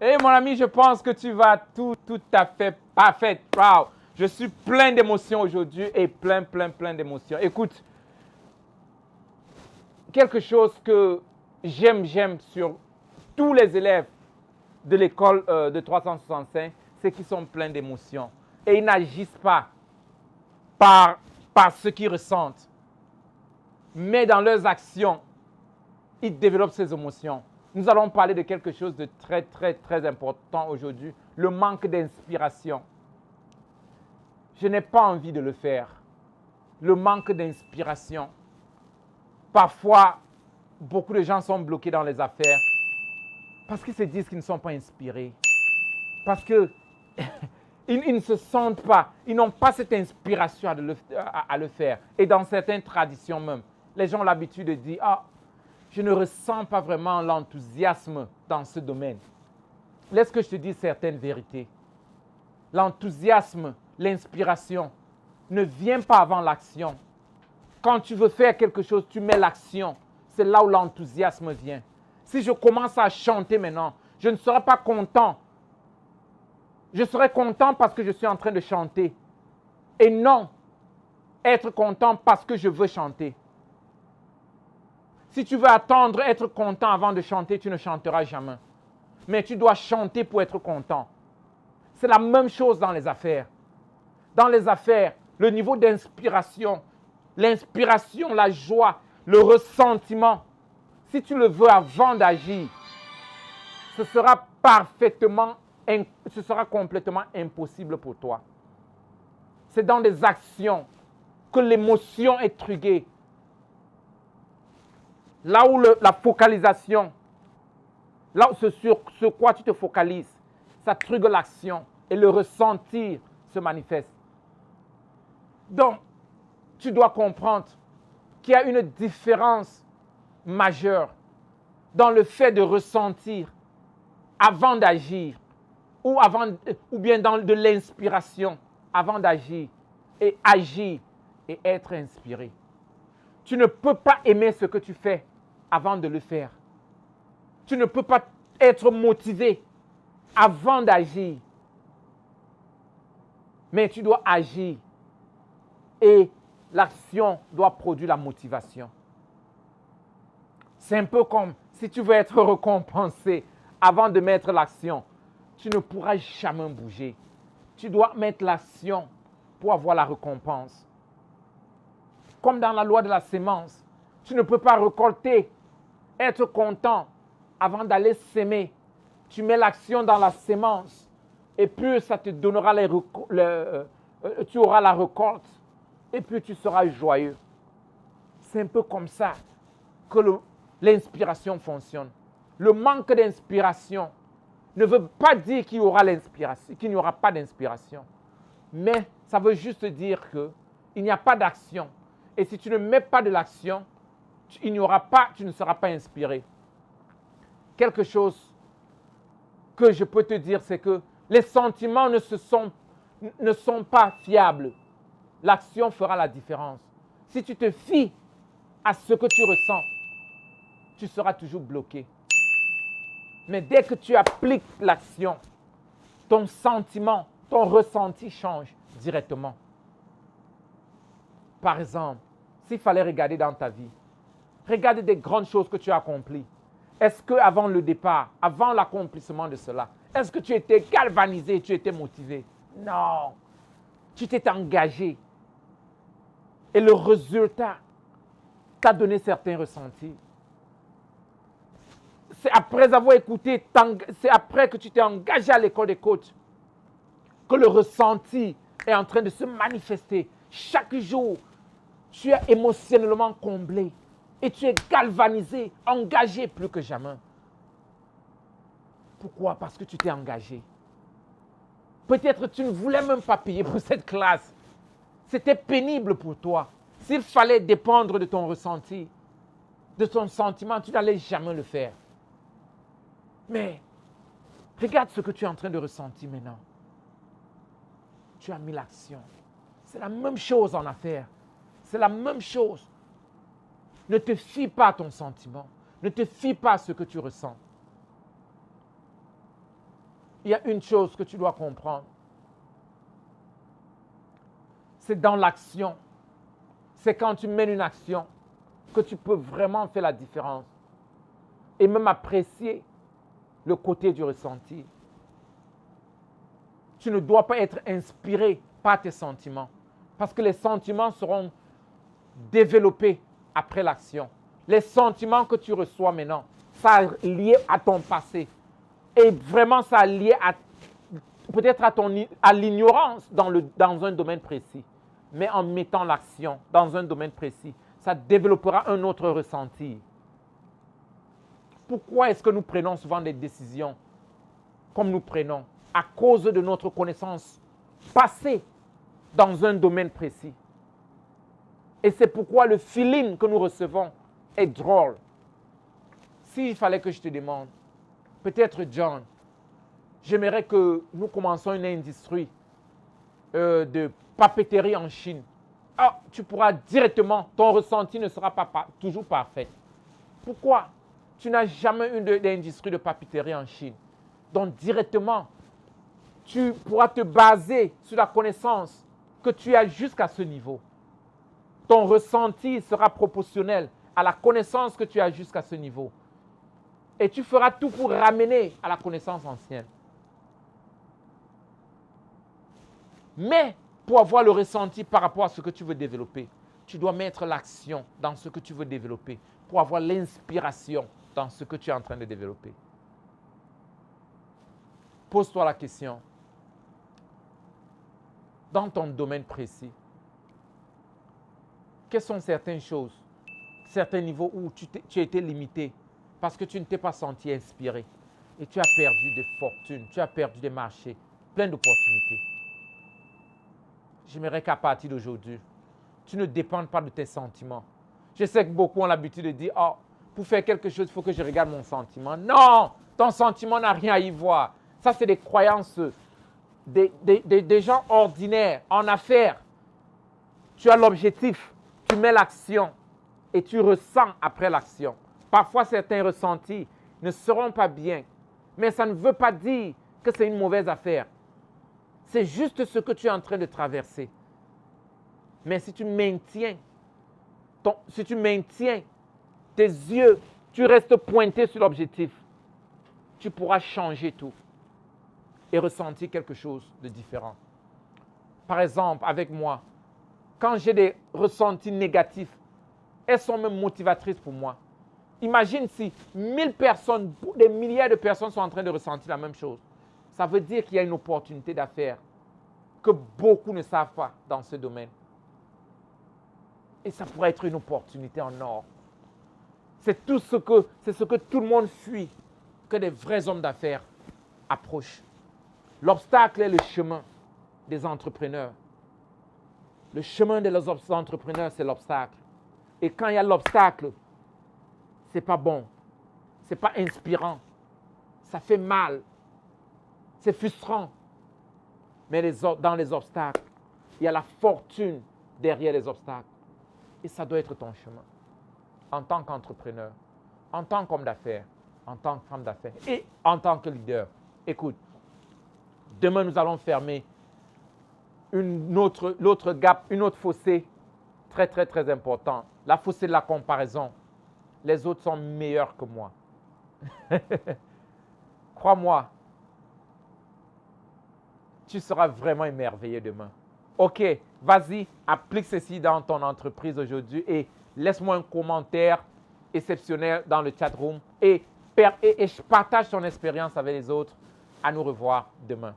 Eh mon ami, je pense que tu vas tout à fait parfait. Wow. Je suis plein d'émotions aujourd'hui et plein d'émotions. Écoute, quelque chose que j'aime sur tous les élèves de l'école de 365, c'est qu'ils sont pleins d'émotions. Et ils n'agissent pas par ce qu'ils ressentent. Mais dans leurs actions, ils développent ces émotions. Nous allons parler de quelque chose de très important aujourd'hui, le manque d'inspiration. Je n'ai pas envie de le faire. Le manque d'inspiration. Parfois, beaucoup de gens sont bloqués dans les affaires parce qu'ils se disent qu'ils ne sont pas inspirés. Parce qu'ils ne se sentent pas, ils n'ont pas cette inspiration à le faire. Et dans certaines traditions même, les gens ont l'habitude de dire « Ah, je ne ressens pas vraiment l'enthousiasme dans ce domaine. » Laisse que je te dise certaines vérités. L'enthousiasme, l'inspiration ne vient pas avant l'action. Quand tu veux faire quelque chose, tu mets l'action. C'est là où l'enthousiasme vient. Si je commence à chanter maintenant, je ne serai pas content. Je serai content parce que je suis en train de chanter. Et non être content parce que je veux chanter. Si tu veux attendre être content avant de chanter, tu ne chanteras jamais. Mais tu dois chanter pour être content. C'est la même chose dans les affaires. Dans les affaires, le niveau d'inspiration, l'inspiration, la joie, le ressentiment, si tu le veux avant d'agir, ce sera complètement impossible pour toi. C'est dans des actions que l'émotion est truquée. Là où la focalisation, là où sur quoi tu te focalises, ça truque l'action et le ressentir se manifeste. Donc, tu dois comprendre qu'il y a une différence majeure dans le fait de ressentir avant d'agir ou bien dans de l'inspiration avant d'agir et agir et être inspiré. Tu ne peux pas aimer ce que tu fais avant de le faire. Tu ne peux pas être motivé avant d'agir. Mais tu dois agir et l'action doit produire la motivation. C'est un peu comme si tu veux être récompensé avant de mettre l'action. Tu ne pourras jamais bouger. Tu dois mettre l'action pour avoir la récompense. Comme dans la loi de la sémence, tu ne peux pas récolter, être content avant d'aller s'aimer. Tu mets l'action dans la sémence et puis ça te donnera tu auras la récolte et puis tu seras joyeux. C'est un peu comme ça que l'inspiration fonctionne. Le manque d'inspiration ne veut pas dire qu'il n'y aura pas d'inspiration. Mais ça veut juste dire qu'il n'y a pas d'action. Et si tu ne mets pas de l'action, tu ne seras pas inspiré. Quelque chose que je peux te dire, c'est que les sentiments ne sont pas fiables. L'action fera la différence. Si tu te fies à ce que tu ressens, tu seras toujours bloqué. Mais dès que tu appliques l'action, ton sentiment, ton ressenti change directement. Par exemple, s'il fallait regarder dans ta vie, regarde des grandes choses que tu as accomplies. Est-ce qu'avant le départ, avant l'accomplissement de cela, est-ce que tu étais galvanisé, tu étais motivé? Non. Tu t'es engagé. Et le résultat t'a donné certains ressentis. C'est après avoir écouté, c'est après que tu t'es engagé à l'école des coachs que le ressenti est en train de se manifester. Chaque jour, tu es émotionnellement comblé et tu es galvanisé, engagé plus que jamais. Pourquoi? Parce que tu t'es engagé. Peut-être tu ne voulais même pas payer pour cette classe. C'était pénible pour toi. S'il fallait dépendre de ton ressenti, de ton sentiment, tu n'allais jamais le faire. Mais regarde ce que tu es en train de ressentir maintenant. Tu as mis l'action. C'est la même chose en affaires. C'est la même chose. Ne te fie pas à ton sentiment. Ne te fie pas à ce que tu ressens. il y a une chose que tu dois comprendre. C'est dans l'action. C'est quand tu mènes une action que tu peux vraiment faire la différence. Et même apprécier le côté du ressenti. Tu ne dois pas être inspiré par tes sentiments. Parce que les sentiments seront développés après l'action. Les sentiments que tu reçois maintenant, ça est lié à ton passé. Et vraiment, ça est lié à peut-être à l'ignorance dans un domaine précis. Mais en mettant l'action dans un domaine précis, ça développera un autre ressenti. Pourquoi est-ce que nous prenons souvent des décisions comme nous prenons? À cause de notre connaissance passée dans un domaine précis. Et c'est pourquoi le feeling que nous recevons est drôle. S'il fallait que je te demande, peut-être John, j'aimerais que nous commençons une industrie de papeterie en Chine. Ah, tu pourras directement, ton ressenti ne sera pas toujours parfait. Pourquoi? Tu n'as jamais eu d'industrie de papeterie en Chine. Donc directement, tu pourras te baser sur la connaissance que tu as jusqu'à ce niveau. Ton ressenti sera proportionnel à la connaissance que tu as jusqu'à ce niveau. Et tu feras tout pour ramener à la connaissance ancienne. Mais pour avoir le ressenti par rapport à ce que tu veux développer, tu dois mettre l'action dans ce que tu veux développer pour avoir l'inspiration dans ce que tu es en train de développer. Pose-toi la question. Dans ton domaine précis, quelles sont certaines choses, certains niveaux où tu as été limité parce que tu ne t'es pas senti inspiré et tu as perdu des fortunes, tu as perdu des marchés, plein d'opportunités. J'aimerais qu'à partir d'aujourd'hui, tu ne dépendes pas de tes sentiments. Je sais que beaucoup ont l'habitude de dire, oh, pour faire quelque chose, il faut que je regarde mon sentiment. Non, ton sentiment n'a rien à y voir. Ça, c'est des croyances des gens ordinaires en affaires. Tu as l'objectif, tu mets l'action et tu ressens après l'action. Parfois, certains ressentis ne seront pas bien, mais ça ne veut pas dire que c'est une mauvaise affaire. C'est juste ce que tu es en train de traverser. Mais si tu maintiens tes yeux, tu restes pointé sur l'objectif, tu pourras changer tout et ressentir quelque chose de différent. Par exemple, avec moi, quand j'ai des ressentis négatifs, elles sont même motivatrices pour moi. Imagine si 1000 personnes, des milliers de personnes sont en train de ressentir la même chose. Ça veut dire qu'il y a une opportunité d'affaires que beaucoup ne savent pas dans ce domaine. Et ça pourrait être une opportunité en or. C'est ce que tout le monde fuit, que des vrais hommes d'affaires approchent. L'obstacle est le chemin des entrepreneurs. Le chemin des entrepreneurs, c'est l'obstacle. Et quand il y a l'obstacle, ce n'est pas bon. Ce n'est pas inspirant. Ça fait mal. C'est frustrant. Mais dans les obstacles, il y a la fortune derrière les obstacles. Et ça doit être ton chemin. En tant qu'entrepreneur, en tant qu'homme d'affaires, en tant que femme d'affaires et en tant que leader. Écoute, demain nous allons fermer l'autre gap, une autre fossé très, très, très important. La fossé de la comparaison. Les autres sont meilleurs que moi. Crois-moi, tu seras vraiment émerveillé demain. OK, vas-y, applique ceci dans ton entreprise aujourd'hui et laisse-moi un commentaire exceptionnel dans le chat room et partage ton expérience avec les autres. À nous revoir demain.